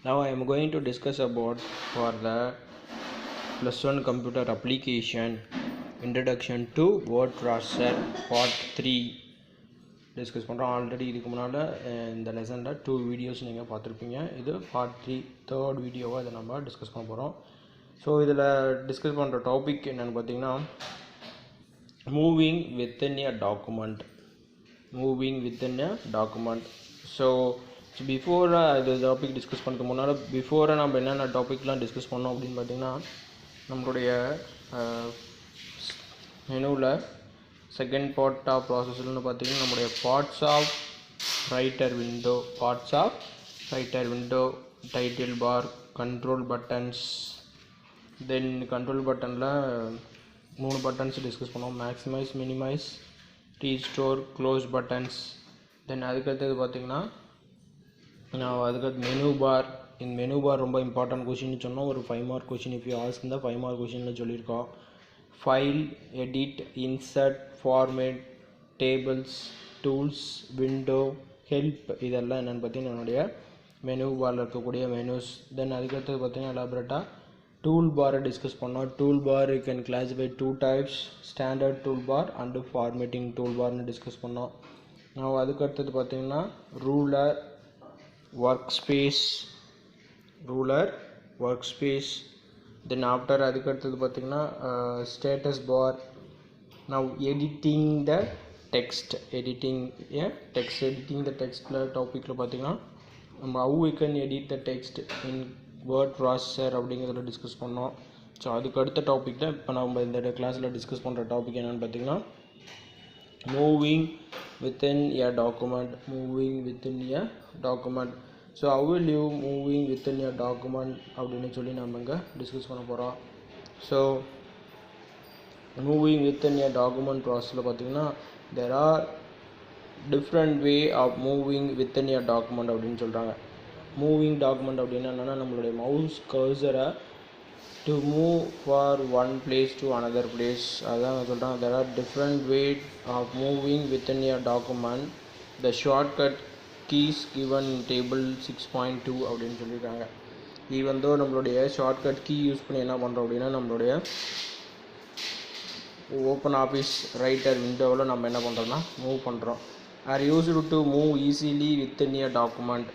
Now I am going to discuss about for the plus 1 computer application introduction to word processor part 3 discuss பண்ணுறோம். Already இதுக்கு முன்னால் இந்த லெசனில் 2 videos நீங்கள் பார்த்துருப்பீங்க. இது பார்ட் 3 தேர்ட் வீடியோவாக இதை நம்ம டிஸ்கஸ் பண்ண போகிறோம். ஸோ இதில் டிஸ்கஸ் பண்ணுற டாபிக் என்னென்னு பார்த்தீங்கன்னா moving within a document. So before இது டாபிக் டிஸ்கஸ் பண்ணுறதுக்கு முன்னால் பிஃபோராக நம்ம என்னென்ன டாபிக்லாம் டிஸ்கஸ் பண்ணோம் அப்படின்னு பார்த்தீங்கன்னா நம்மளுடைய மெனுவில் செகண்ட் பார்ட் ஆஃப் ப்ராசஸர்னு பார்த்தீங்கன்னா நம்முடைய parts of writer window title bar, control buttons. Then control பட்டனில் 3 பட்டன்ஸ் டிஸ்கஸ் பண்ணோம்: maximise, minimise, restore, close buttons. Then அதுக்கடுத்தது பார்த்தீங்கன்னா அதுக்கடுத்து மெனு பார் ரொம்ப இம்பார்ட்டன்ட் கொஷின்னு சொன்னோம். ஒரு 5 mark question if you ask இந்த 5 மார்க் கொஷின்னு சொல்லியிருக்கோம். File, edit, insert, format, tables, tools, window, help, இதெல்லாம் என்னென்னு பார்த்தீங்கன்னா என்னுடைய மெனு பாரில் இருக்கக்கூடிய மெனுஸ். தென் அதுக்கடுத்தது பார்த்தீங்கன்னா எலாபரேட்டாக டூல் பாரை டிஸ்கஸ் பண்ணோம். Tool bar you can classify 2 types: standard tool bar and formatting tool பார்னு டிஸ்கஸ் பண்ணோம். அதுக்கடுத்தது பார்த்தீங்கன்னா ruler, work space. Then after அதுக்கடுத்தது பார்த்தீங்கன்னா status bar. Now editing the text டாப்பிக்கில் பார்த்தீங்கன்னா நம்ம how we can edit the text in word processor அப்படிங்கிறத டிஸ்கஸ் பண்ணோம். ஸோ அதுக்கு அடுத்த டாபிக் தான் இப்போ நம்ம இந்த கிளாஸில் டிஸ்கஸ் பண்ணுற டாபிக் என்னென்னு பார்த்தீங்கன்னா moving within a document. So how will you moving within a document அப்படின்னு சொல்லி நம்ம இங்கே டிஸ்கஸ் பண்ண போகிறோம். So moving within a document ப்ராசஸில் பார்த்தீங்கன்னா there are different way of moving within a document அப்படின்னு சொல்கிறாங்க. மூவிங் டாக்குமெண்ட் அப்படின்னா என்னென்னா நம்மளுடைய மவுஸ் கர்சரை to move for one place to another place. அதான் சொல்கிறாங்க there are different way of moving within a document. The shortcut keys given in table 6.2 அப்படின்னு சொல்லியிருக்காங்க. ஈவன் தோ நம்மளுடைய ஷார்ட்கட் கீ யூஸ் பண்ணி என்ன பண்ணுறோம் அப்படின்னா நம்மளுடைய ஓப்பன் ஆஃபீஸ் ரைட்டர் விண்டோவில் நம்ம என்ன பண்ணுறோம்னா மூவ் பண்ணுறோம். R used to move easily within a document.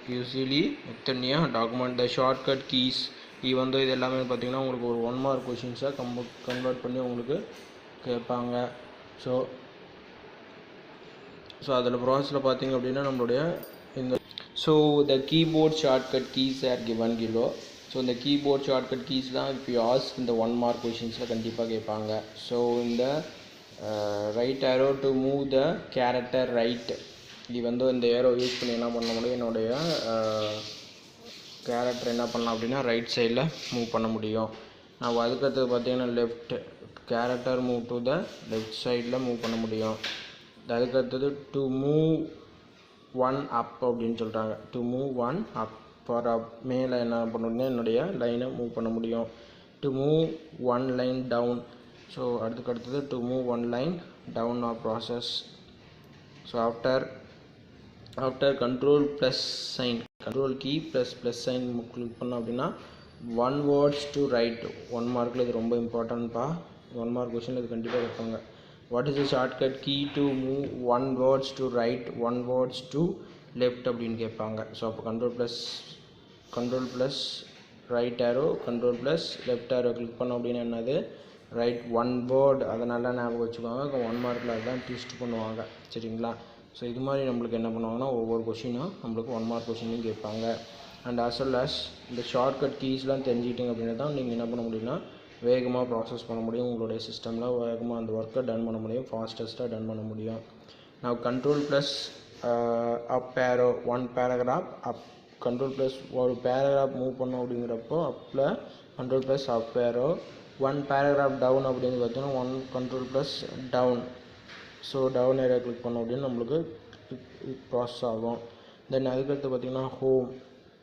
The shortcut keys even though இது எல்லாமே பார்த்திங்கன்னா உங்களுக்கு ஒரு 1 மார்க் கொஷின்ஸாக கன்வெர்ட் பண்ணி உங்களுக்கு கேட்பாங்க. ஸோ அதில் ப்ராசஸில் பார்த்திங்க அப்படின்னா நம்மளுடைய the keyboard shortcut keys are given below. So இந்த keyboard shortcut keys தான் if you ask இந்த 1 mark questions கண்டிப்பாக கேட்பாங்க. ஸோ இந்த right arrow to move the character right. இது வந்து இந்த ஏரோ யூஸ் பண்ணி என்ன பண்ண முடியும், என்னுடைய கேரக்டர் என்ன பண்ணலாம் அப்படின்னா ரைட் சைடில் மூவ் பண்ண முடியும். நான் அதுக்கடுத்தது பார்த்தீங்கன்னா left character move to the left சைடில் மூவ் பண்ண முடியும். அதுக்கடுத்தது டு மூவ் 1 அப் அப்படின்னு சொல்கிறாங்க. To move 1 up for up மேலே என்ன பண்ணணும்னா என்னுடைய லைனை மூவ் பண்ண முடியும். To move 1 line down. So அடுத்தது to move 1 line down of process. So after control plus sign, control key plus sign click பண்ணோம் அப்படின்னா 1 வேர்ட்ஸ் டு ரைட். 1 மார்க்கில் இது ரொம்ப இம்பார்ட்டன்ட்பா. 1 மார்க் கொஷின் இது கண்டிப்பாக கேட்பாங்க. What is the shortcut key to move 1 words to right, 1 words to left அப்படின்னு கேட்பாங்க. ஸோ அப்போ control plus right arrow, control plus left arrow click பண்ணோம் அப்படின்னா என்னது ரைட் 1 வேர்டு. அதை நல்லா ஞாபகம் வச்சுக்கோங்க. 1 மார்க்கில் அதுதான் டெஸ்ட் பண்ணுவாங்க. சரிங்களா? ஸோ இது மாதிரி நம்மளுக்கு என்ன பண்ணுவாங்கன்னா ஒவ்வொரு கொஷினும் நம்மளுக்கு 1 மார்க் கொஷினையும் கேட்பாங்க. அண்ட் as well as இந்த ஷார்ட்கட் கீஸ்லாம் தெரிஞ்சுக்கிட்டீங்க அப்படின்னா தான் நீங்கள் என்ன பண்ண முடியும்னா வேகமாக ப்ராசஸ் பண்ண முடியும். உங்களுடைய சிஸ்டமில் வேகமாக அந்த ஒர்க்கை டன் பண்ண முடியும், ஃபாஸ்டஸ்ட்டாக டன் பண்ண முடியும். நான் control plus up arrow 1 paragraph up, control plus ஒரு பேராகிராஃப் மூவ் பண்ணோம் அப்படிங்கிறப்போ அப்பில் control plus up arrow. 1 paragraph down அப்படின்னு பார்த்தீங்கன்னா 1 control plus down. So down area click பண்ணோம் அப்படின்னு நம்மளுக்கு ப்ராசஸ் ஆகும். தென் அதுக்கடுத்து பார்த்திங்கன்னா home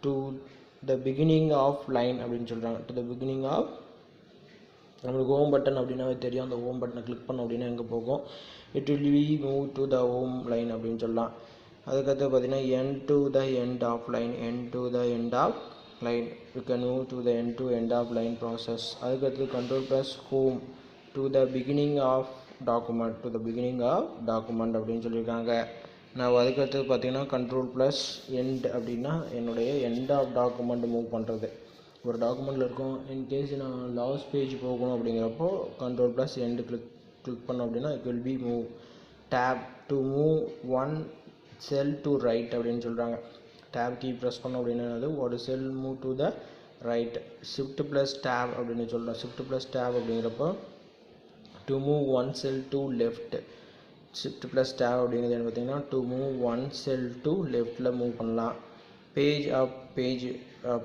to the beginning of line அப்படின்னு சொல்கிறாங்க. டு த பிகினிங் ஆஃப் நம்மளுக்கு ஹோம் பட்டன் அப்படின்னாவே தெரியும். அந்த ஹோம் பட்டனை கிளிக் பண்ணோம் அப்படின்னா எங்கே போகும், it will be move to the home line அப்படின்னு சொல்லலாம். அதுக்கடுத்து பார்த்திங்கன்னா end to the end of line, end to the end of line. You can move to the end to end of line process. அதுக்கடுத்து control plus home to the beginning of document அப்படின்னு சொல்லியிருக்காங்க. நான் அதுக்கடுத்து பார்த்தீங்கன்னா control plus end அப்படின்னா என்னுடைய end of document move பண்ணுறது. ஒரு டாக்குமெண்ட்டில் இருக்கும், இன்கேஸ் நான் லாஸ்ட் பேஜ் போகணும் அப்படிங்கிறப்போ control plus end கிளிக் பண்ணோம் அப்படின்னா it will be move. tab to move one cell to right அப்படின்னு சொல்கிறாங்க. tab key ப்ரெஸ் பண்ணோம் அப்படின்னா ஒரு cell move to the right. shift plus tab அப்படின்னு சொல்கிறோம். shift plus tab அப்படிங்கிறப்போ to move one cell to left. shift plus tab அப்படிங்கிறது என்ன பார்த்தீங்கன்னா to move one cell to leftல மூவ் பண்ணலாம். பேஜ் அப்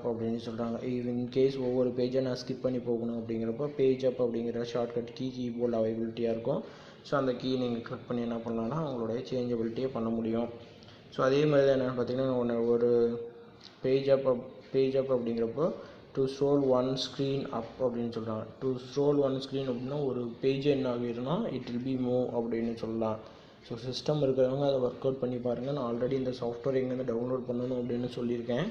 அப்படின்னு சொல்கிறாங்க. இன்கேஸ் ஒவ்வொரு பேஜை நான் ஸ்கிப் பண்ணி போகணும் அப்படிங்கிறப்போ பேஜ் அப் அப்படிங்கிற ஷார்ட்கட் கீபோர்ட் அவைலபிலிட்டியாக இருக்கும். ஸோ அந்த கீ நீங்கள் கிளிக் பண்ணி என்ன பண்ணலான்னா உங்களுடைய சேஞ்சபிலிட்டியை பண்ண முடியும். ஸோ அதே மாதிரி தான் என்னென்னு பார்த்தீங்கன்னா ஒரு பேஜ் அப் அப்படிங்கிறப்போ டு ஸ்க்ரோல் ஒன் ஸ்க்ரீன் அப் அப்படின்னு சொல்கிறாங்க. டு ஸ்க்ரோல் ஒன் ஸ்க்ரீன் அப்படின்னா ஒரு பேஜ் என்ன ஆகிடும்னா இட் வில் பி மூவ் அப்படின்னு சொல்லலாம். ஸோ சிஸ்டம் இருக்கிறவங்க அதை ஒர்க் அவுட் பண்ணி பாருங்கள். நான் ஆல்ரெடி இந்த சாஃப்ட்வேர் எங்கேருந்து டவுன்லோட் பண்ணணும் அப்படின்னு சொல்லியிருக்கேன்.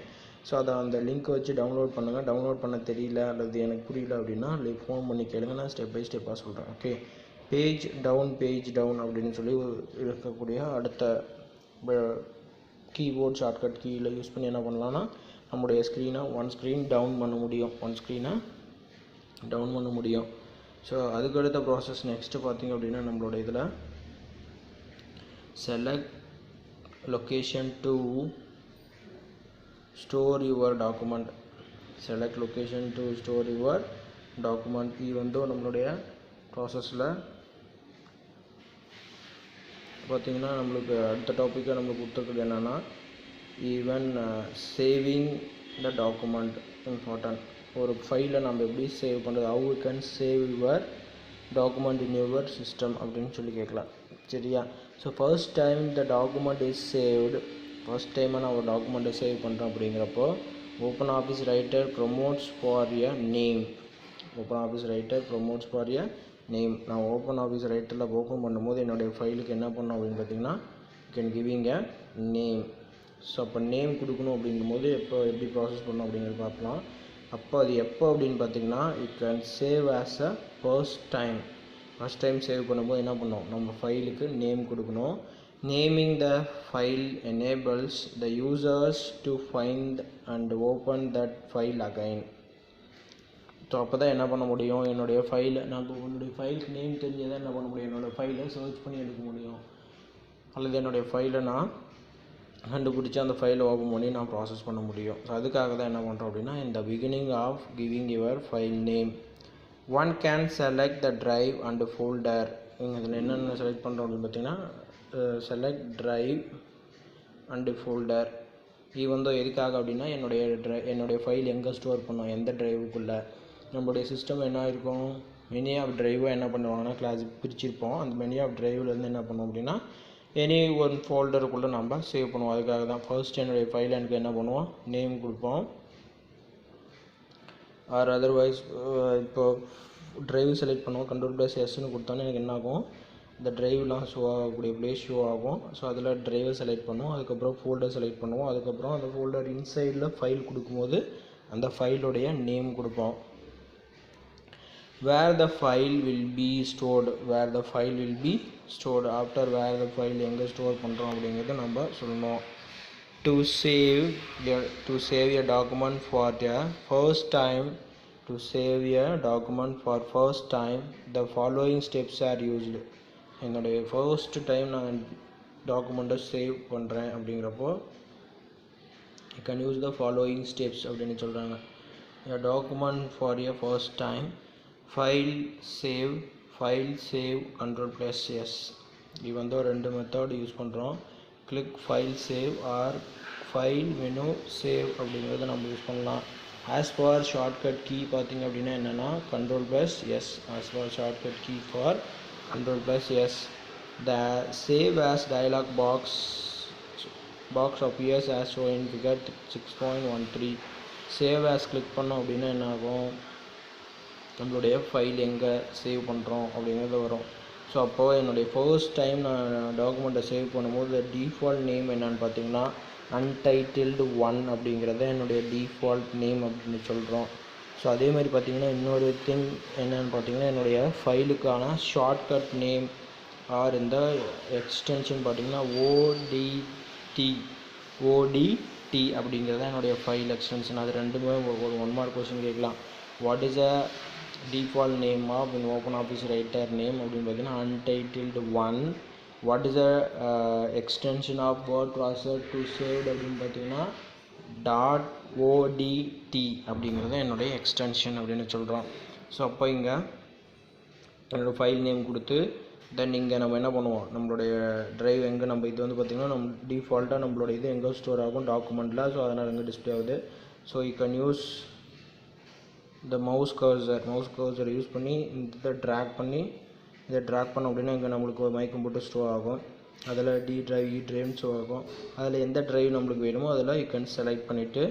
ஸோ அதை அந்த லிங்க் வச்சு டவுன்லோட் பண்ணுங்கள். டவுன்லோட் பண்ண தெரியல அல்லது எனக்கு புரியல அப்படின்னா ஃபோன் பண்ணி கேளுங்க, நான் ஸ்டெப் பை ஸ்டெப்பாக சொல்கிறேன். ஓகே, பேஜ் டவுன் அப்படின்னு சொல்லி இருக்கக்கூடிய அடுத்த கீபோர்ட் ஷார்ட்கட் கீயில் யூஸ் பண்ணி என்ன பண்ணலான்னா நம்முடைய ஒன் ஸ்க்ரீன் டவுன் பண்ண முடியும். ஸோ அதுக்கடுத்த ப்ராசஸ் நெக்ஸ்ட்டு பார்த்திங்க அப்படின்னா நம்மளோட இதில் select location to store your document. இது வந்து நம்மளுடைய ப்ராசஸில் பார்த்திங்கன்னா நம்மளுக்கு அடுத்த டாப்பிக்கை நம்மளுக்கு கொடுத்துருக்குது என்னென்னா even saving the document important. ஒரு ஃபைலை நம்ம எப்படி சேவ் பண்ணுறது, how you can save your document in your system அப்படின்னு சொல்லி கேட்கலாம். சரியா? So first time the document is saved. First டைமாக நான் ஒரு டாக்குமெண்ட்டை சேவ் பண்ணுறேன் அப்படிங்கிறப்போ open office writer promotes for a name. நான் ஓப்பன் ஆஃபீஸ் ரைட்டரில் ஓப்பன் பண்ணும்போது என்னுடைய ஃபைலுக்கு என்ன பண்ணணும் அப்படின்னு பார்த்தீங்கன்னா can giving a name. So அப்போ நேம் கொடுக்கணும் அப்படிங்கும்போது எப்படி ப்ராசஸ் பண்ணணும் அப்படிங்கிறது பார்க்கலாம். அப்போ அது எப்போ அப்படின்னு பார்த்தீங்கன்னா it can save as a first time save பண்ணும்போது என்ன பண்ணோம், நம்ம ஃபைலுக்கு நேம் கொடுக்கணும். Naming the file enables the users to find and open that file again. So அப்போ தான் என்ன பண்ண முடியும், என்னுடைய ஃபைலுக்கு நேம் தெரிஞ்சதான் என்ன பண்ண முடியும், என்னோடய ஃபைலை சர்ச் பண்ணி எடுக்க முடியும். அல்லது என்னுடைய ஃபைலை நான் கண்டுபிடிச்சி அந்த ஃபைலை ஓப்பன் பண்ணி நான் ப்ராசஸ் பண்ண முடியும். ஸோ அதுக்காக தான் என்ன பண்ணுறோம் அப்படின்னா இந்த beginning of giving your file name one can select the drive and folder. நீங்கள் இதில் என்னென்ன செலக்ட் பண்ணுறோம் அப்படின்னு பார்த்தீங்கன்னா செலக்ட் ட்ரைவ் அண்டு ஃபோல்டர். இது வந்து எதுக்காக அப்படின்னா என்னுடைய ஃபைல் எங்கே ஸ்டோர் பண்ணோம், எந்த ட்ரைவுக்குள்ளே. நம்மளுடைய சிஸ்டம் என்ன இருக்கும், மெனி ஆஃப் ட்ரைவை என்ன பண்ணுவாங்கன்னா கிளாஸ் பிரிச்சிருப்போம். அந்த மெனி ஆஃப் ட்ரைவ்லேருந்து என்ன பண்ணுவோம் அப்படின்னா எனி ஒன் ஃபோல்டருக்குள்ளே நம்ம சேவ் பண்ணுவோம். அதுக்காக தான் ஃபர்ஸ்ட் என்னுடைய ஃபைல் எனக்கு என்ன பண்ணுவோம், நேம் கொடுப்போம். ஆர் அதர்வைஸ் இப்போ ட்ரைவ் செலக்ட் பண்ணுவோம், Ctrl+Sன்னு கொடுத்தோன்னே எனக்கு என்ன ஆகும், இந்த ட்ரைவ்லாம் ஷோ ஆகக்கூடிய ப்ளேஸ் ஷோ ஆகும். ஸோ அதில் ட்ரைவை செலக்ட் பண்ணுவோம், அதுக்கப்புறம் ஃபோல்டர் செலக்ட் பண்ணுவோம், அதுக்கப்புறம் அந்த ஃபோல்டர் இன்சைடில் ஃபைல் கொடுக்கும்போது அந்த ஃபைலுடைய நேம் கொடுப்போம். where the file will be stored after where the file எங்கே ஸ்டோர் பண்ணுறோம் அப்படிங்கிறத நம்ம சொல்லணும். to save a document for the first time the following steps are used. என்னுடைய ஃபர்ஸ்ட் டைம் நான் டாக்குமெண்ட்டை சேவ் பண்ணுறேன் அப்படிங்கிறப்போ you can use the following steps அப்படின்னு சொல்கிறாங்க. a document for a first time file save Ctrl+S. இது வந்து ரெண்டு மெத்தட் யூஸ் பண்ணுறோம். Click file save or file menu save அப்படிங்கிறத நம்ம யூஸ் பண்ணலாம். ஆஸ் ஃபார் ஷார்ட்கட் கீ பார்த்திங்க அப்படின்னா என்னென்னா Ctrl+S. As for shortcut key for Ctrl+S. The save as dialog box appears as shown in figure 6.13. Save as click பண்ணோம் அப்படின்னா என்ன ஆகும், நம்மளுடைய ஃபைல் எங்கே சேவ் பண்ணுறோம் அப்படிங்கிறது வரும். ஸோ அப்போது என்னுடைய ஃபர்ஸ்ட் டைம் நான் டாக்குமெண்ட்டை சேவ் பண்ணும்போது டிஃபால்ட் நேம் என்னென்னு பார்த்தீங்கன்னா untitled 1 அப்படிங்கிறத என்னுடைய டிஃபால்ட் நேம் அப்படின்னு சொல்கிறோம். ஸோ அதே மாதிரி பார்த்திங்கன்னா இன்னொரு திங் என்னென்னு பார்த்திங்கன்னா என்னுடைய ஃபைலுக்கான ஷார்ட்கட் நேம் ஆர் இந்த எக்ஸ்டென்ஷன் பார்த்திங்கன்னா ஓடிடி அப்படிங்கிறத என்னுடைய ஃபைல் எக்ஸ்டென்ஷன். அது ரெண்டுமே ஒரு 1 மார்க் கொஸ்டின் கேட்கலாம். What is a default name of in open office writer name அப்படின்னு பார்த்தீங்கன்னா untitled 1. What is a extension of word processor to saved அப்படின்னு பார்த்தீங்கன்னா .odt அப்படிங்கிறத என்னுடைய எக்ஸ்டென்ஷன் அப்படின்னு சொல்கிறோம். ஸோ அப்போ இங்கே என்னோடய ஃபைல் நேம் கொடுத்து தென் இங்கே நம்ம என்ன பண்ணுவோம், நம்மளுடைய ட்ரைவ் எங்கே நம்ம இது வந்து பார்த்திங்கன்னா நம்ம டிஃபால்ட்டாக நம்மளோட இது எங்கே ஸ்டோர் ஆகும் டாக்குமெண்ட்டில். ஸோ அதனால் எங்கே டிஸ்பிளே ஆகுது. So you can use the mouse cursor use பண்ணி இதை ட்ராக் பண்ணி இதை ட்ராக் பண்ணோம் அப்படின்னா இங்கே நம்மளுக்கு ஒரு மைக்கம் போட்டு ஸ்டோர் ஆகும். அதில் டி ட்ரைவ் இ ட்ரைவ்னு ஸ்டோர் ஆகும். அதில் எந்த ட்ரைவ் நம்மளுக்கு வேணுமோ அதில் யூ கேன் செலக்ட் பண்ணிவிட்டு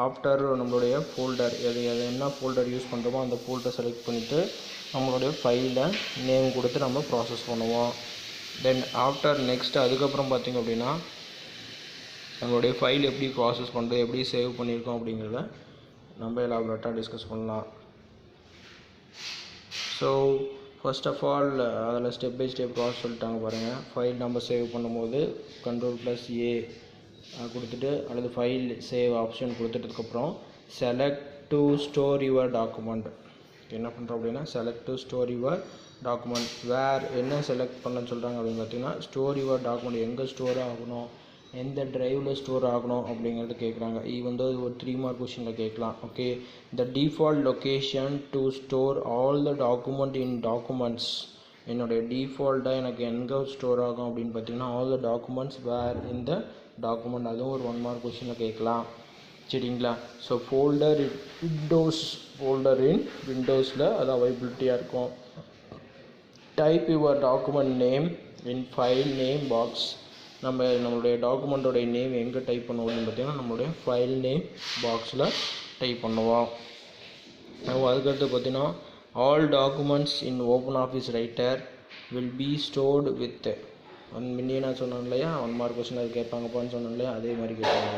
ஆஃப்டர் நம்மளுடைய ஃபோல்டர் எது என்ன ஃபோல்டர் யூஸ் பண்ணுறோமோ அந்த ஃபோல்டரை செலக்ட் பண்ணிவிட்டு நம்மளுடைய ஃபைலில் நேம் கொடுத்து நம்ம ப்ராசஸ் பண்ணுவோம். தென் ஆஃப்டர் நெக்ஸ்ட் அதுக்கப்புறம் பார்த்திங்க அப்படின்னா நம்மளுடைய ஃபைல் எப்படி ப்ராசஸ் பண்ணுறது, எப்படி சேவ் பண்ணியிருக்கோம் அப்படிங்கிறத நம்ம எலாபரேட்டாக டிஸ்கஸ் பண்ணலாம். ஸோ ஃபர்ஸ்ட் ஆஃப் ஆல் அதில் ஸ்டெப் பை ஸ்டெப் ப்ராசஸ் சொல்லிட்டாங்க பாருங்கள். ஃபைல் நம்ம சேவ் பண்ணும்போது Ctrl+A கொடுத்துட்டு அல்லது ஃபைல் சேவ் ஆப்ஷன் கொடுத்துட்டதுக்கப்புறம் select to store your document என்ன பண்ணுறோம் அப்படின்னா select to store your document. Where என்ன செலக்ட் பண்ண சொல்கிறாங்க அப்படின்னு பார்த்தீங்கன்னா ஸ்டோர் யுவர் டாக்குமெண்ட் எங்கே ஸ்டோர் ஆகணும், எந்த ட்ரைவில் ஸ்டோர் ஆகணும் அப்படிங்கிறது கேட்குறாங்க. இது வந்து ஒரு 3 மார்க் கொஸ்டினில் கேட்கலாம். Okay, the default location to store all the document in documents. என்னுடைய டிஃபால்ட்டாக எனக்கு எங்கே ஸ்டோர் ஆகும் அப்படின்னு பார்த்தீங்கன்னா all the documents where in the document. அதுவும் ஒரு 1 மார்க் கொஸ்டினில் கேட்கலாம். சரிங்களா. ஸோ ஃபோல்டர் இன் விண்டோஸில் அது அவைபிலிட்டியாக இருக்கும். Type your document name in file name box. நம்மளுடைய டாக்குமெண்ட்டோடைய நேம் எங்கே டைப் பண்ணுவோம் அப்படின்னு பார்த்தீங்கன்னா நம்மளுடைய ஃபைல் நேம் பாக்ஸில் டைப் பண்ணுவோம். அதுக்கடுத்து பார்த்தீங்கன்னா all documents in open office writer will be stored with முன்னே நான் சொன்னேன் இல்லையா 1 மார்க் கொஸ்டின் அது கேட்பாங்கப்பான்னு சொன்னேன் இல்லையா, அதே மாதிரி கேட்பாங்க.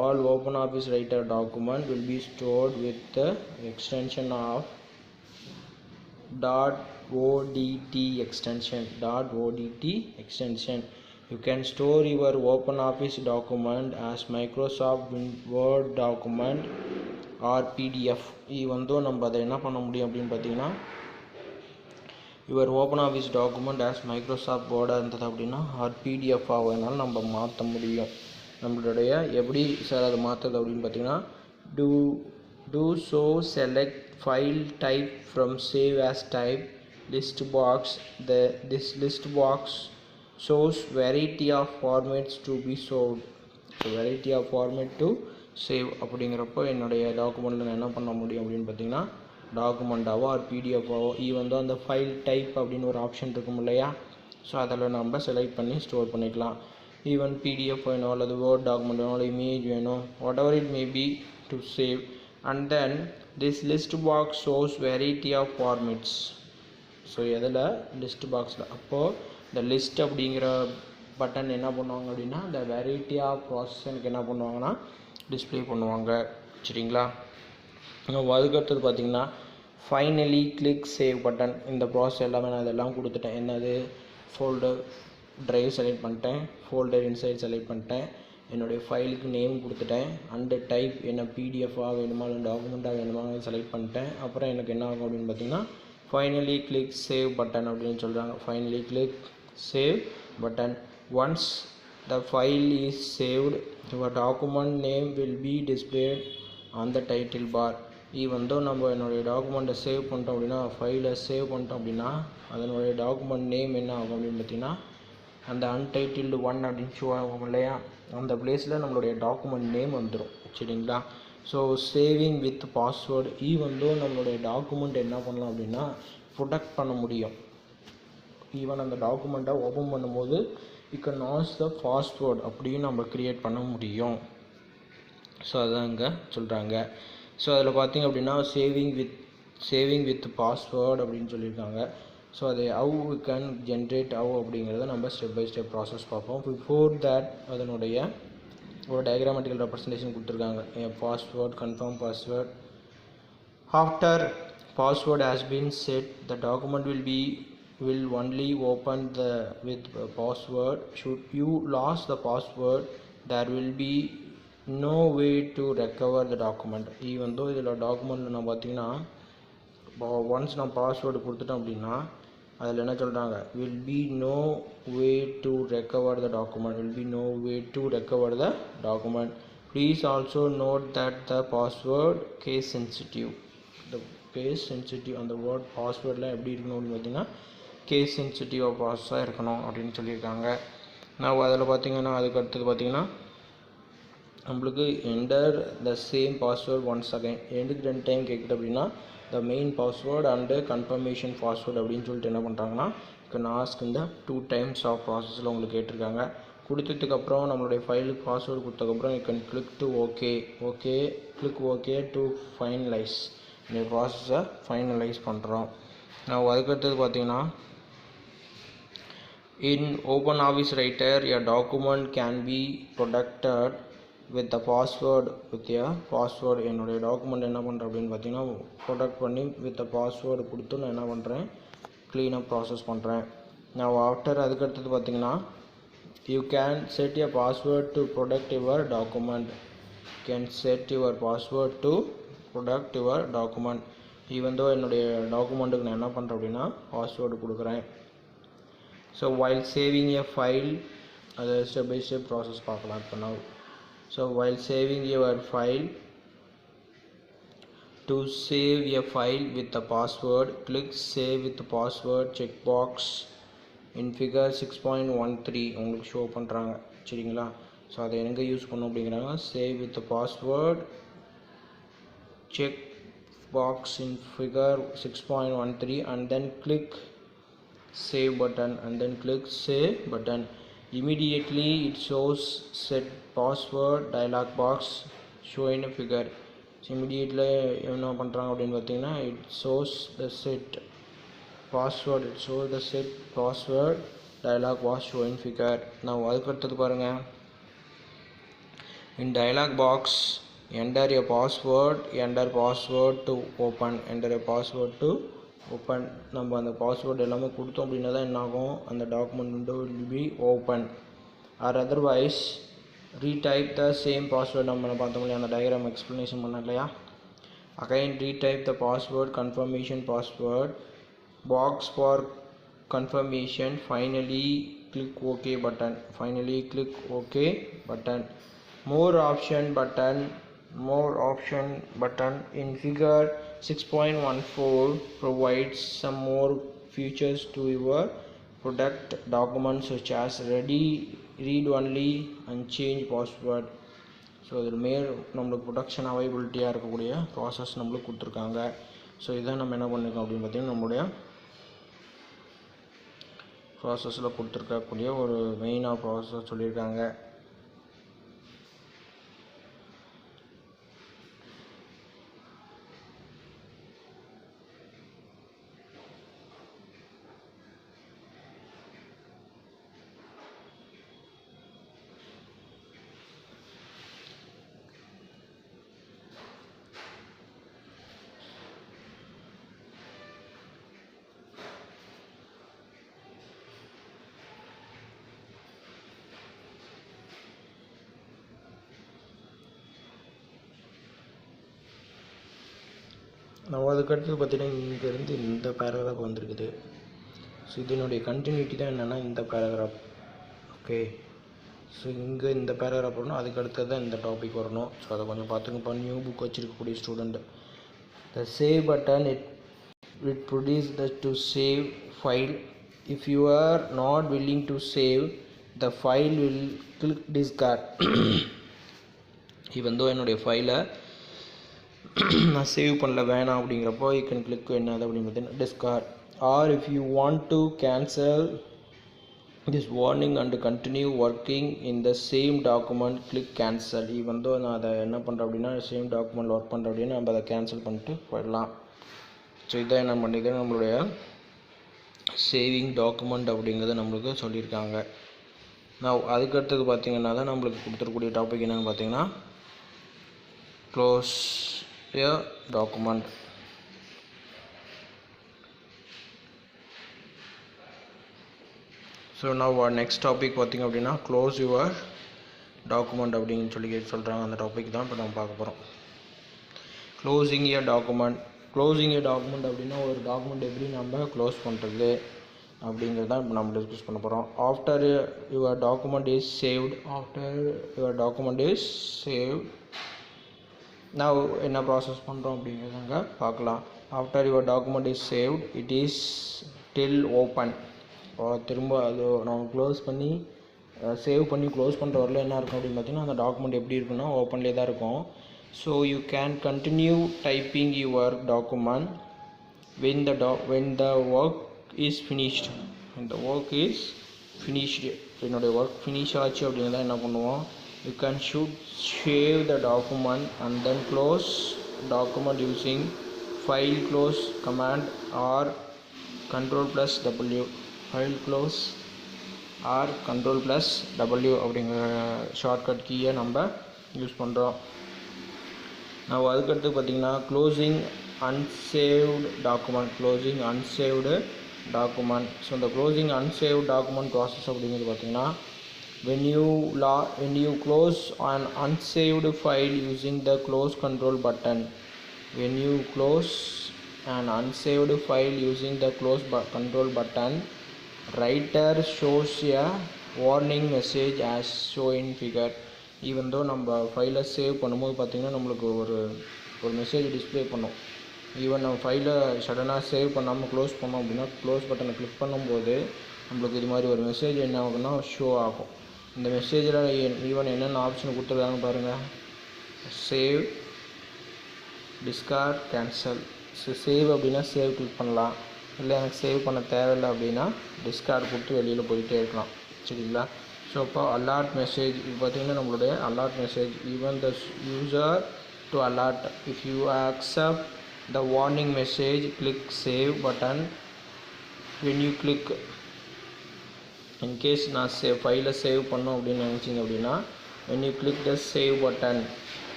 All open office writer document will be stored with the extension of .odt extension. You can store your OpenOffice document as Microsoft Word document or PDF. even though நம்ம அதை என்ன பண்ண முடியும் அப்படின்னு பார்த்தீங்கன்னா your OpenOffice document as Microsoft Word இருந்தது அப்படின்னா or PDF ஆகுதுனால நம்ம மாற்ற முடியும். நம்மளுடைய எப்படி சார் அதை மாற்றுறது அப்படின்னு பார்த்தீங்கன்னா do so select file type from save as type list box. This list box shows variety of formats to be saved. So variety of format to save அப்படிங்கிறப்போ என்னுடைய டாக்குமெண்ட்டில் நான் என்ன பண்ண முடியும் அப்படின்னு பார்த்தீங்கன்னா டாக்குமெண்ட்டாவோ ஆர் பிடிஎஃபாவோ ஈவன் தான் அந்த ஃபைல் டைப் அப்படின்னு ஒரு ஆப்ஷன் இருக்கும் இல்லையா, ஸோ அதில் நம்ம செலக்ட் பண்ணி ஸ்டோர் பண்ணிக்கலாம். ஈவன் பிடிஎஃப் வேணும் அல்லது வேர்ட் டாக்குமெண்ட் வேணும் அல்லது இமேஜ் வேணும், whatever it may be to save. And then this list box shows variety of formats. So எதில் லிஸ்ட் பாக்ஸில் அப்போது இந்த லிஸ்ட் அப்படிங்கிற பட்டன் என்ன பண்ணுவாங்க அப்படின்னா இந்த வெரைட்டி ஆஃப் ப்ராசஸனுக்கு என்ன பண்ணுவாங்கன்னா டிஸ்பிளே பண்ணுவாங்க. சரிங்களா. அதுக்கடுத்தது பார்த்திங்கன்னா ஃபைனலி கிளிக் சேவ் பட்டன். இந்த ப்ராசஸ் எல்லாமே நான் இதெல்லாம் கொடுத்துட்டேன். என்னது ஃபோல்டர் ட்ரைவ் செலக்ட் பண்ணிட்டேன், ஃபோல்டர் இன்சைட் செலக்ட் பண்ணிட்டேன், என்னுடைய ஃபைலுக்கு நேம் கொடுத்துட்டேன், அண்டு டைப் என்ன பிடிஎஃபாக வேணுமா இல்லை டாக்குமெண்ட்டாக வேணுமா செலக்ட் பண்ணிட்டேன். அப்புறம் எனக்கு என்ன ஆகும் அப்படின்னு பார்த்தீங்கன்னா ஃபைனலி கிளிக் சேவ் பட்டன் அப்படின்னு சொல்கிறாங்க. Finally click save button. Once the file is saved, your document name will be displayed on the title bar. even though நம்ம என்னுடைய டாக்குமெண்ட்டை சேவ் பண்ணிட்டோம் அப்படின்னா ஃபைலை சேவ் பண்ணிட்டோம் அப்படின்னா அதனுடைய டாக்குமெண்ட் நேம் என்ன ஆகும் அப்படின்னு பார்த்தீங்கன்னா அந்த untitled 1 அப்படின்னு ஷோ ஆகும் இல்லையா, அந்த பிளேஸில் நம்மளுடைய டாக்குமெண்ட் நேம் வந்துடும். சரிங்களா. So saving with password. Even though நம்மளுடைய டாக்குமெண்ட் என்ன பண்ணலாம் அப்படின்னா ப்ரொடெக்ட் பண்ண முடியும். ஈவன் அந்த டாக்குமெண்ட்டை ஓப்பன் பண்ணும்போது you can ask the password அப்படின்னு நம்ம க்ரியேட் பண்ண முடியும். ஸோ அதுதான் இங்கே சொல்கிறாங்க. ஸோ அதில் பார்த்திங்க அப்படின்னா சேவிங் வித் பாஸ்வேர்டு அப்படின்னு சொல்லியிருக்காங்க. ஸோ அதை how we can generate how அப்படிங்கிறத நம்ம ஸ்டெப் பை ஸ்டெப் ப்ராசஸ் பார்ப்போம். பிஃபோர் தேட் அதனுடைய ஒரு டயக்ராமேட்டிக்கல் ரெப்ரசன்டேஷன் கொடுத்துருக்காங்க. Password, confirm password. After password has been set, the document will only open with password. Should you lose the password, there will be no way to recover the document. Even though இதில் டாக்குமெண்ட்டில் நான் பார்த்தீங்கன்னா once நான் password கொடுத்துட்டேன் அப்படின்னா அதில் என்ன சொல்கிறாங்க, will be no way to recover the document, will be no way to recover the document. Please also note that the password case sensitive. The case sensitive அந்த வேர்ட் பாஸ்வேர்டில் எப்படி இருக்கணும் அப்படின்னு பார்த்தீங்கன்னா கேஸ் சென்சிட்டிவ் ப்ராசஸாக இருக்கணும் அப்படின்னு சொல்லியிருக்காங்க. நான் அதில் பார்த்தீங்கன்னா அதுக்கு அடுத்தது பார்த்தீங்கன்னா நம்மளுக்கு enter the same password once again. எண்டுக்கு 2 டைம் கேட்குது அப்படின்னா the main password and confirmation password அப்படின்னு சொல்லிட்டு என்ன பண்ணுறாங்கன்னா ஆஸ்க் இந்த 2 டைம்ஸ் ஆஃப் ப்ராசஸில் உங்களுக்கு கேட்டிருக்காங்க. கொடுத்ததுக்கப்புறம் நம்மளுடைய ஃபைலுக்கு பாஸ்வேர்டு கொடுத்ததுக்கப்புறம் you can click to click okay to finalise. இந்த ப்ராசஸை ஃபைனலைஸ் பண்ணுறோம். நான் அதுக்கடுத்தது பார்த்தீங்கன்னா in open office Writer a document can be protected with the password என்னுடைய டாக்குமெண்ட் என்ன பண்ணுறேன் அப்படின்னு பார்த்தீங்கன்னா ப்ரொடெக்ட் பண்ணி வித் பாஸ்வேர்டு கொடுத்து நான் என்ன பண்ணுறேன் க்ளீனப் ப்ராசஸ் பண்ணுறேன். நான் ஆஃப்டர் அதுக்கடுத்தது பார்த்தீங்கன்னா you can set a password to protect your document. Can set your password to protect your document. Even though என்னுடைய டாக்குமெண்ட்டுக்கு நான் என்ன பண்ணுறேன் அப்படின்னா பாஸ்வேர்டு கொடுக்குறேன். So while saving a file, அதை ஸ்டெப் பை ஸ்டெப் ப்ராசஸ் பார்க்கலாம் இப்போ நான். So while saving your file, to save a file with the password, click save with the password checkbox in figure 6.13 உங்களுக்கு ஷோ பண்ணுறாங்க சரிங்களா. So அதை எங்கே use பண்ணணும் அப்படிங்கிறாங்க, save with password check box in figure 6.13 and then click save button and then click save button. Immediately it shows set password dialog box show in a figure. So immediately என்ன பண்ணுறாங்க அப்படின்னு பார்த்தீங்கன்னா it shows the set password, it shows the set password dialog box show in figure. நான் அதுக்கடுத்தது பாருங்கள், in dialog box enter a password to open, enter a password to open. நம்ம அந்த password எல்லாமே கொடுத்தோம் அப்படின்னா தான் என்ன ஆகும், அந்த document window will be open or otherwise retype the same password. நம்ம பார்த்தோம் இல்லையா அந்த டயக்ராம் எக்ஸ்ப்ளனேஷன் பண்ண இல்லையா, again retype the password confirmation password box for confirmation. Finally click OK button. More option button in figure 6.14 provides some more features to your product documents such as read only and change password. So இதில் நம்மளுக்கு production அவைபிலிட்டியாக இருக்கக்கூடிய process நம்மளுக்கு கொடுத்துருக்காங்க. So இதை நம்ம என்ன பண்ணியிருக்கோம் அப்படின்னு பார்த்தீங்கன்னா நம்மளுடைய ப்ராசஸில் கொடுத்துருக்கக்கூடிய ஒரு மெயினாக ப்ராசஸ் சொல்லியிருக்காங்க. நம்ம அதுக்கடுத்து பார்த்திங்கன்னா இங்கேருந்து இந்த பேராகிராஃப் வந்திருக்குது. ஸோ இதனுடைய கண்டினியூட்டி தான் என்னென்னா இந்த பேராகிராஃப். ஓகே, ஸோ இங்கே இந்த பேராகிராஃப் வரணும், அதுக்கு அடுத்தது தான் இந்த டாபிக் வரணும். ஸோ அதை கொஞ்சம் பார்த்துங்கப்பா. நியூ புக் வச்சுருக்கக்கூடிய student, the save button it produce the to save file. If you are not willing to save the file, will click discard. even though என்னுடைய ஃபைலை நான் சேவ் பண்ணல வேணாம் அப்படிங்கிறப்போ யூ கேன் கிளிக் என்னது அப்படின்னு பார்த்தீங்கன்னா discard. Or if you want to cancel this warning and continue working in the same document click cancel. Even though நான் அதை என்ன பண்ணுறேன் அப்படின்னா சேம் டாக்குமெண்ட் ஒர்க் பண்ணுறேன் அப்படின்னா நம்ம அதை கேன்சல் பண்ணிட்டு போயிடலாம். ஸோ இதான் என்ன பண்ணிது நம்மளுடைய சேவிங் டாக்குமெண்ட் அப்படிங்கிறத நம்மளுக்கு சொல்லியிருக்காங்க. நான் அதுக்கு அடுத்தது பார்த்திங்கன்னா தான் நம்மளுக்கு கொடுத்துருக்கூடிய டாபிக் என்னென்னு பார்த்தீங்கன்னா க்ளோஸ் எ டாக்குமெண்ட். ஸோ நான் நெக்ஸ்ட் டாபிக் பார்த்திங்க அப்படின்னா க்ளோஸ் யுவர் டாக்குமெண்ட் அப்படின்னு சொல்லி சொல்கிறாங்க. அந்த டாபிக் தான் இப்போ நம்ம பார்க்க போகிறோம். Closing a document. Closing a document அப்படின்னா ஒரு டாக்குமெண்ட் எப்படி நம்ம க்ளோஸ் பண்ணுறது அப்படிங்கிறது தான் இப்போ நம்ம டிஸ்கஸ் பண்ண போகிறோம். After your document is saved நான் என்ன ப்ராசஸ் பண்ணுறோம் அப்படிங்கிறதாங்க பார்க்கலாம். After your document is saved it is till open. திரும்ப அது நம்ம க்ளோஸ் பண்ணி சேவ் பண்ணி க்ளோஸ் பண்ணுற வரல என்ன இருக்கும் அப்படின்னு பார்த்தீங்கன்னா அந்த டாக்குமெண்ட் எப்படி இருக்குன்னா ஓப்பன்லேயே தான் இருக்கும். So you can continue typing your document when the work is finished. when the work is finished, என்னுடைய ஒர்க் ஃபினிஷ் ஆச்சு அப்படின்னா என்ன பண்ணுவோம், you can save the document and then close document using file close command or Ctrl+W. file close or Ctrl+W அப்படிங்கிற shortcut கீயை நம்ம use பண்ணுறோம். நான் அதுக்கடுத்து பார்த்திங்கன்னா க்ளோசிங் unsaved document. ஸோ இந்த க்ளோசிங் unsaved document ப்ராசஸ் அப்படிங்கிறது பார்த்திங்கன்னா when you close an unsaved file using the close control button. when you close an unsaved file using the close control button, writer shows a warning message as shown in figure. Even though நம்ம ஃபைலை save பண்ணும்போது பார்த்திங்கன்னா நம்மளுக்கு ஒரு message display பண்ணும். Even நம்ம ஃபைலை சடனாக சேவ் பண்ணாமல் க்ளோஸ் பண்ணோம் அப்படின்னா க்ளோஸ் பட்டனை கிளிக் பண்ணும்போது நம்மளுக்கு இது மாதிரி ஒரு மெசேஜ் என்ன ஆகும்னா ஷோ ஆகும். இந்த மெசேஜில் ஈவன் என்னென்ன ஆப்ஷன் கொடுத்துருக்காங்கன்னு பாருங்கள். Save, discard, cancel. சேவ் அப்படின்னா சேவ் கிளிக் பண்ணலாம். இல்லை எனக்கு சேவ் பண்ண தேவையில்லை அப்படின்னா டிஸ்கார்ட் கொடுத்து வெளியில் போயிட்டே இருக்கலாம். சரிங்களா? ஸோ இப்போ அலர்ட் மெசேஜ் இது பார்த்திங்கன்னா நம்மளுடைய alert message. Even the user to alert if you accept the warning message click save button. when you click in case நான் ஃபைலை சேவ் பண்ணோம் அப்படின்னு நினச்சிங்க அப்படின்னா when you click the save button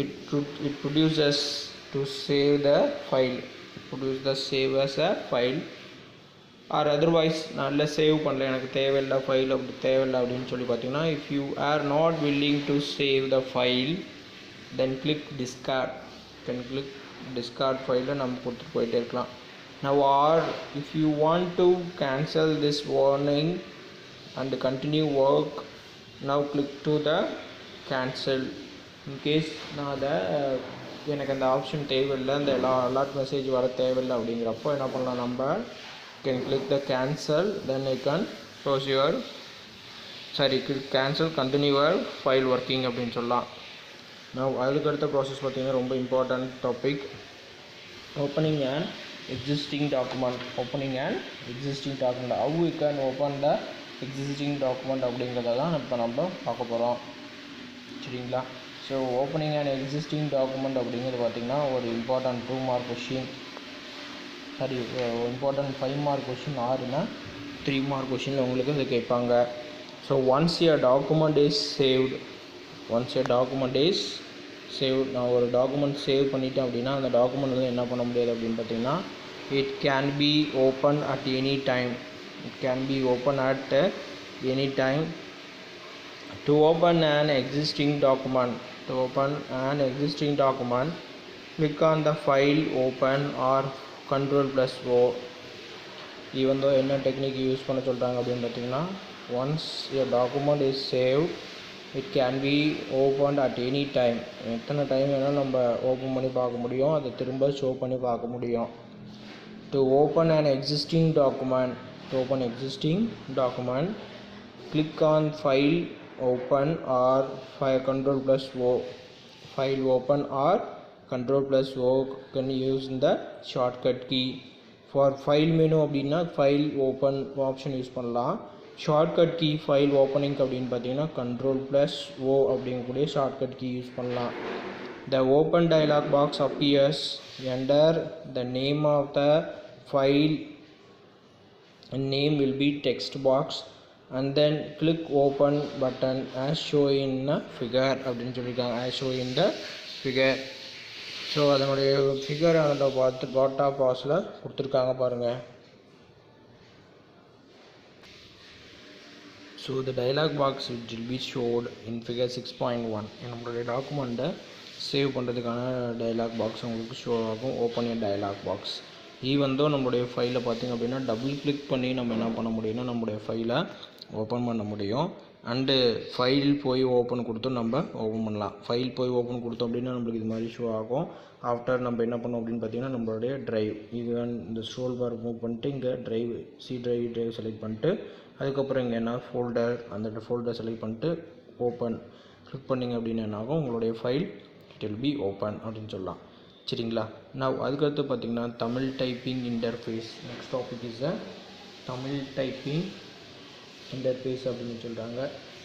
it produces to save the file. save as a file or otherwise நான் save பண்ணல எனக்கு தேவையில்லை ஃபைல் அப்படி தேவையில்லை அப்படின்னு சொல்லி பார்த்தீங்கன்னா if you are not willing to save the file then click discard. discard ஃபைலை நம்ம கொடுத்துட்டு போயிட்டே இருக்கலாம். now or if you want to cancel this warning and continue work, now click to the cancel. in case நான் அதை எனக்கு அந்த option தேவையில்லை, அந்த அலர்ட் மெசேஜ் வர தேவையில்லை அப்படிங்கிறப்போ என்ன பண்ணலாம், நம்ம can click the cancel, then you can close your click cancel, continue your file working அப்படின்னு சொல்லலாம். நான் அதுக்கு அடுத்த ப்ராசஸ் பார்த்திங்கன்னா ரொம்ப important topic, opening an existing document. how we can open the existing document அப்படிங்கிறத தான் இப்போ நம்ம பார்க்க போகிறோம். சரிங்களா? So opening and existing document அப்படிங்கிறது பார்த்திங்கன்னா ஒரு important 2 mark question, important 5 mark question, 6னா 3 மார்க் கொஷினில் உங்களுக்கு இது கேட்பாங்க. So once a document is saved, நான் ஒரு டாக்குமெண்ட் சேவ் பண்ணிட்டேன் அப்படின்னா அந்த டாக்குமெண்ட் வந்து என்ன பண்ண முடியாது அப்படின்னு பார்த்தீங்கன்னா it can be open at any time. To open an existing document, click on the file open or Ctrl+O. even though என்ன டெக்னிக் யூஸ் பண்ண சொல்கிறாங்க அப்படின்னு பார்த்தீங்கன்னா once a document is saved it can be opened at any time. எத்தனை time வேணாலும் நம்ம open பண்ணி பார்க்க முடியும், அதை திரும்ப ஷோ பண்ணி பார்க்க முடியும். to open existing document, click on file open or Ctrl+O. file open or Ctrl+O can use the shortcut key. for file menu அப்படின்னா file open ஆப்ஷன் யூஸ் பண்ணலாம். ஷார்ட்கட் கீ ஃபைல் ஓப்பனிங் அப்படின்னு பார்த்தீங்கன்னா Ctrl+O அப்படிங்கக்கூடிய shortcut key use பண்ணலாம். the open dialog box appears. enter the name of the file, name will be text box and then click open button as shown in the figure அப்படின்னு சொல்லியிருக்காங்க. as shown in the figure. So அதனுடைய figure அந்த பாட்டா பாஸில் கொடுத்துருக்காங்க பாருங்கள். So the dialog box which will be showed in figure 6.1 நம்மளுடைய டாக்குமெண்ட்டை சேவ் பண்ணுறதுக்கான டயலாக் பாக்ஸ் உங்களுக்கு ஷோ ஆகும். Open A dialog box. ஈவந்தோ நம்மளுடைய ஃபைலை பார்த்திங்க அப்படின்னா டபுள் கிளிக் பண்ணி நம்ம என்ன பண்ண முடியும்னா நம்மளுடைய ஃபைலை ஓப்பன் பண்ண முடியும். அண்டு ஃபைல் போய் ஓப்பன் கொடுத்தோம் நம்ம ஓப்பன் பண்ணலாம். ஃபைல் போய் ஓப்பன் கொடுத்தோம் அப்படின்னா நம்மளுக்கு இது மாதிரி ஷோ ஆகும். ஆஃப்டர் நம்ம என்ன பண்ணோம் அப்படின்னு பார்த்தீங்கன்னா நம்மளுடைய ட்ரைவ் இது இந்த ஸ்க்ரோல் பார் மூவ் பண்ணிட்டு இங்கே ட்ரைவ் ட்ரைவ் செலக்ட் பண்ணிட்டு அதுக்கப்புறம் இங்கே என்ன ஃபோல்டர் அந்த ஃபோல்டர் செலக்ட் பண்ணிட்டு ஓப்பன் கிளிக் பண்ணிங்க அப்படின்னு என்ன ஆகும் உங்களுடைய file it will be open அப்படின்னு சொல்லலாம். சரிங்களா. நான் அதுக்கடுத்து பார்த்திங்கன்னா Tamil typing interface. Next topic is Tamil typing interface அப்படின்னு சொல்கிறாங்க.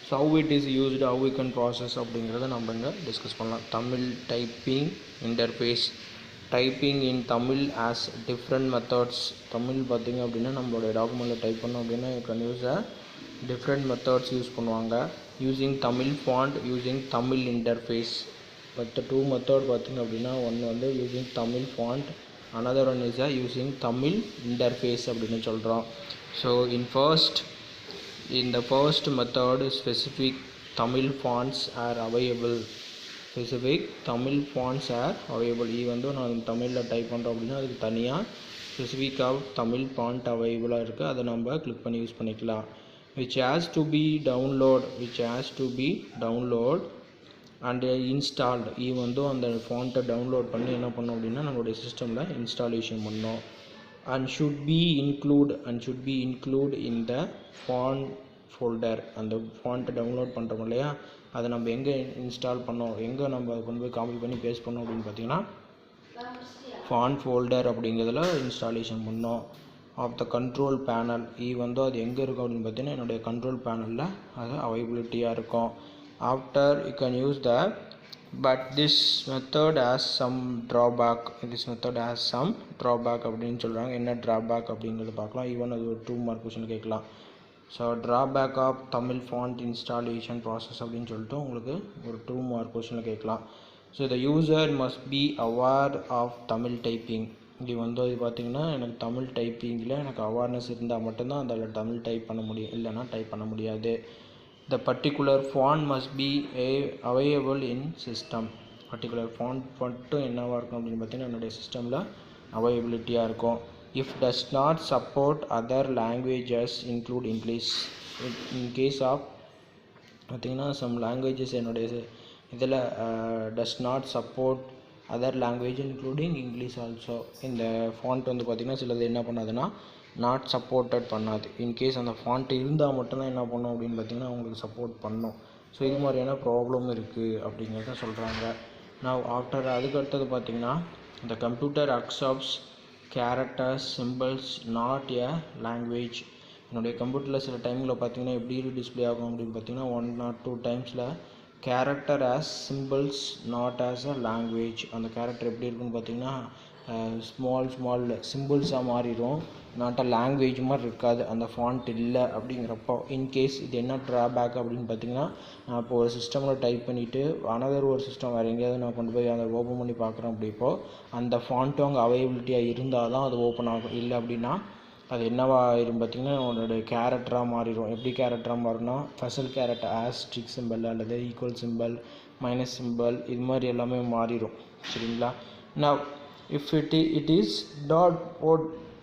So how it is used how we can process அப்படிங்கிறத நம்ம இங்கே டிஸ்கஸ் பண்ணலாம். Tamil typing interface. Typing in Tamil as different methods. Tamil பார்த்திங்க அப்படின்னா நம்மளுடைய டாக்குமெண்ட்டில் டைப் பண்ணோம் அப்படின்னா you can use different methods use பண்ணுவாங்க. Using Tamil font using Tamil interface. But two method பார்த்திங்க அப்படின்னா ஒன்று வந்து using Tamil font, another one is using Tamil interface அப்படின்னு சொல்கிறோம். So in the first method specific Tamil fonts are available. Specific Tamil fonts are available. Even though நான் தமிழில் type பண்ணுறோம் அப்படின்னா அதுக்கு தனியாக ஸ்பெசிஃபிக்காக தமிழ் ஃபாண்ட் அவைலபிளாக இருக்குது. அதை நம்ம கிளிக் பண்ணி யூஸ் பண்ணிக்கலாம். which has to be download and installed. even though அந்த ஃபாண்ட்டை டவுன்லோட் பண்ணி என்ன பண்ணோம் அப்படின்னா நம்மளுடைய சிஸ்டமில் இன்ஸ்டாலேஷன் பண்ணோம். and should be include in the font folder. அந்த ஃபாண்ட்டை டவுன்லோட் பண்ணுறோம் இல்லையா அதை நம்ம எங்கே இன்ஸ்டால் பண்ணோம் எங்கே நம்ம அதை கொண்டு போய் காப்பி பண்ணி பேஸ்ட் பண்ணோம் அப்படின்னு பார்த்தீங்கன்னா ஃபாண்ட் ஃபோல்டர் அப்படிங்கிறதுல இன்ஸ்டாலேஷன் பண்ணோம். ஆஃப் த கண்ட்ரோல் பேனல் வந்து அது எங்கே இருக்கும் அப்படின்னு பார்த்தீங்கன்னா என்னுடைய கண்ட்ரோல் பேனலில் அது அவைலபிலிட்டியாக இருக்கும். After you can use the but this method has some drawback. அப்படின்னு சொல்கிறாங்க. என்ன drawback அப்படிங்கிறத பார்க்கலாம். ஈவன் அது ஒரு 2 மார்க் கொஸ்டின் கேட்கலாம். So drawback of Tamil font installation process அப்படின்னு சொல்லிட்டு உங்களுக்கு ஒரு 2 மார்க் கொஸ்டினில் கேட்கலாம். So the user must be aware of Tamil typing. இது வந்து இது பார்த்திங்கன்னா எனக்கு தமிழ் டைப்பிங்கில் எனக்கு அவேர்னஸ் இருந்தால் மட்டும்தான் அதில் தமிழ் டைப் பண்ண முடியும், இல்லைன்னா டைப் பண்ண முடியாது. The particular font must be available in system. particular font மட்டும் என்னவாக இருக்கும் அப்படின்னு பார்த்தீங்கன்னா என்னுடைய சிஸ்டமில் அவைலபிலிட்டியாக இருக்கும். if does not support other languages include English. in case of பார்த்தீங்கன்னா some languages என்னுடைய இதில் does not support other language including English also. இந்த ஃபாண்ட் வந்து பார்த்திங்கன்னா சிலது என்ன பண்ணாதுன்னா நாட் சப்போர்ட்டட் பண்ணாது. இன்கேஸ் அந்த ஃபாண்ட் இருந்தால் மட்டும்தான் என்ன பண்ணோம் அப்படின்னு பார்த்தீங்கன்னா அவங்களுக்கு சப்போர்ட் பண்ணோம். ஸோ இது மாதிரியான ப்ராப்ளம் இருக்குது அப்படிங்கிறத சொல்கிறாங்க. நான் ஆஃப்டர் அதுக்கு அடுத்தது பார்த்திங்கன்னா இந்த computer accepts characters symbols not a language. என்னுடைய கம்ப்யூட்டரில் சில டைமில் பார்த்திங்கன்னா எப்படி டிஸ்பிளே ஆகும் அப்படின்னு பார்த்தீங்கன்னா 1 or 2 டைம்ஸில் character as symbols not as a language. அந்த கேரக்டர் எப்படி இருக்குன்னு பார்த்தீங்கன்னா ஸ்மால் சிம்பிள்ஸாக மாறிடும், நாட் அ லாங்குவேஜ் மாதிரி இருக்காது அந்த ஃபாண்ட் இல்லை அப்படிங்கிறப்போ. இன்கேஸ் இது என்ன ட்ராபேக் அப்படின்னு பார்த்தீங்கன்னா நான் இப்போ ஒரு சிஸ்டமில் டைப் பண்ணிவிட்டு ஒரு சிஸ்டம் வேறு எங்கேயாவது நான் கொண்டு போய் அதை ஓப்பன் பண்ணி பார்க்குறேன். அப்படி இப்போது அந்த ஃபாண்ட்டும் அங்கே அவைலபிலிட்டியாக இருந்தால் தான் அது ஓப்பன் ஆகும். இல்லை அப்படின்னா அது என்னவா ஆயிரும் பார்த்திங்கன்னா உன்னோடைய கேரக்டராக மாறிடும். எப்படி கேரக்டராக மாறும்னா ஸ்பெஷல் கேரக்டர் ஆஸ்ட்ரிக் சிம்பிள் அல்லது ஈக்குவல் சிம்பிள் மைனஸ் சிம்பிள் இது மாதிரி எல்லாமே மாறிடும். சரிங்களா. நான் if it is not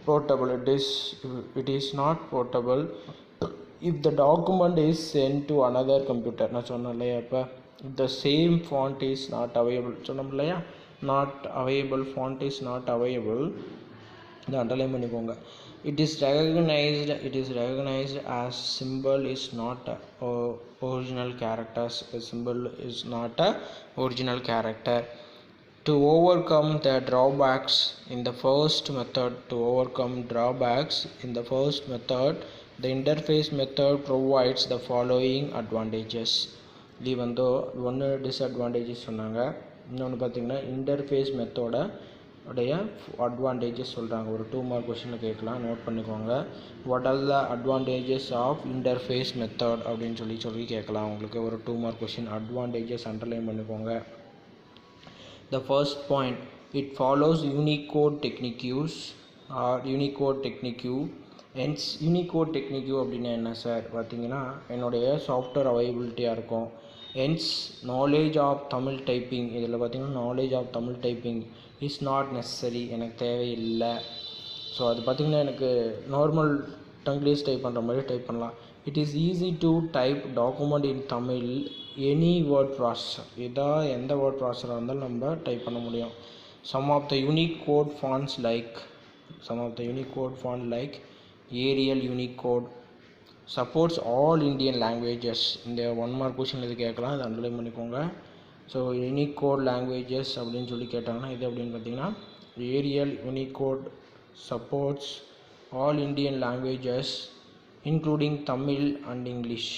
portable, it is not portable if the document is sent to another computer. நான் சொன்னேன் இல்லையா இப்போ the same font is not available சொன்னோம் இல்லையா. not available font is not available. இதை அண்டர்லைன் பண்ணிக்கோங்க. it is recognized as symbol is not original characters. A symbol is not a original character. To overcome the drawbacks in the first method, the interface method provides the following advantages. even though one disadvantages சொன்னாங்க. இன்னொன்று பார்த்தீங்கன்னா interface மெத்தடை உடைய advantages சொல்கிறாங்க. ஒரு 2 mark கொஷினில் கேட்கலாம், note பண்ணிக்கோங்க. What are the advantages of interface method அப்படின்னு சொல்லி கேட்கலாம். உங்களுக்கு ஒரு 2 மார்க் கொஷின். அட்வான்டேஜஸ் அண்டர்லைன் பண்ணிக்கோங்க. The first point, it follows Unicode techniques or Unicode technique. Hence Unicode technique அப்படின்னா என்ன சார் பார்த்தீங்கன்னா, என்னுடைய சாஃப்ட்வேர் அவைலபிலிட்டியாக இருக்கும். Hence knowledge of Tamil typing, இதில் பார்த்தீங்கன்னா knowledge of Tamil typing is not necessary, எனக்கு தேவையில்லை. ஸோ அது பார்த்திங்கன்னா எனக்கு நார்மல் டங்கிலீஸ் டைப் பண்ணுற மாதிரி டைப் பண்ணலாம். It is easy to type document in Tamil any word processor, எந்த வேர்ட் ப்ராசஸராக இருந்தாலும் நம்ம டைப் பண்ண முடியும். Some of the Unicode fonts like Arial Unicode supports all Indian languages. இந்த 1 மார்க் கொஷின் இது கேட்கலாம், இதை அண்டர்லைன் பண்ணிக்கோங்க. ஸோ யூனிகோட் லாங்குவேஜஸ் அப்படின்னு சொல்லி கேட்டாங்கன்னா இது அப்படின்னு பார்த்தீங்கன்னா Arial Unicode supports all Indian languages including Tamil and English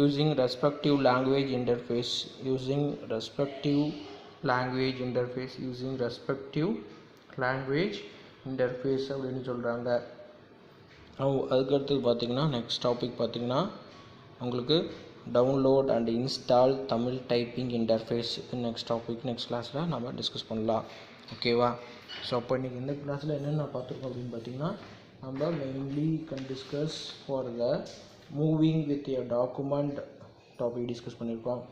using respective language interface அப்படின்னு சொல்கிறாங்க. அதுக்கடுத்து பார்த்திங்கன்னா நெக்ஸ்ட் டாபிக் பார்த்திங்கன்னா உங்களுக்கு download and install Tamil typing interface. Next topic next கிளாஸில் நம்ம டிஸ்கஸ் பண்ணலாம். ஓகேவா? ஸோ அப்போ இன்றைக்கி இந்த கிளாஸில் என்னென்ன பார்த்துருக்கோம் அப்படின்னு பார்த்தீங்கன்னா, நம்ம mainly discuss for the moving with a document topic discuss பண்ணியிருக்கோம்.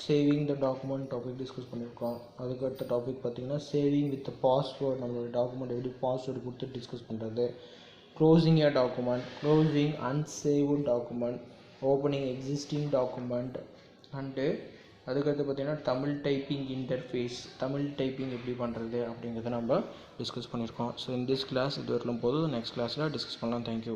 Saving the document topic discuss பண்ணியிருக்கோம். அதுக்கடுத்த டாபிக் பார்த்திங்கன்னா சேவிங் வித் பாஸ்வேர்ட், நம்மளோட டாக்குமெண்ட் எப்படி பாஸ்வேர்டு கொடுத்து டிஸ்கஸ் பண்ணுறது. Closing a document, closing unsaved document, opening existing document. And அதுக்கடுத்து பார்த்திங்கன்னா Tamil typing interface, Tamil typing எப்படி பண்ணுறது அப்படிங்கிறத நம்ம டிஸ்கஸ் பண்ணியிருக்கோம். ஸோ இந்த கிளாஸ் இது வரலும் போதும், நெக்ஸ்ட் கிளாஸில் டிஸ்கஸ் பண்ணலாம். தேங்க்யூ.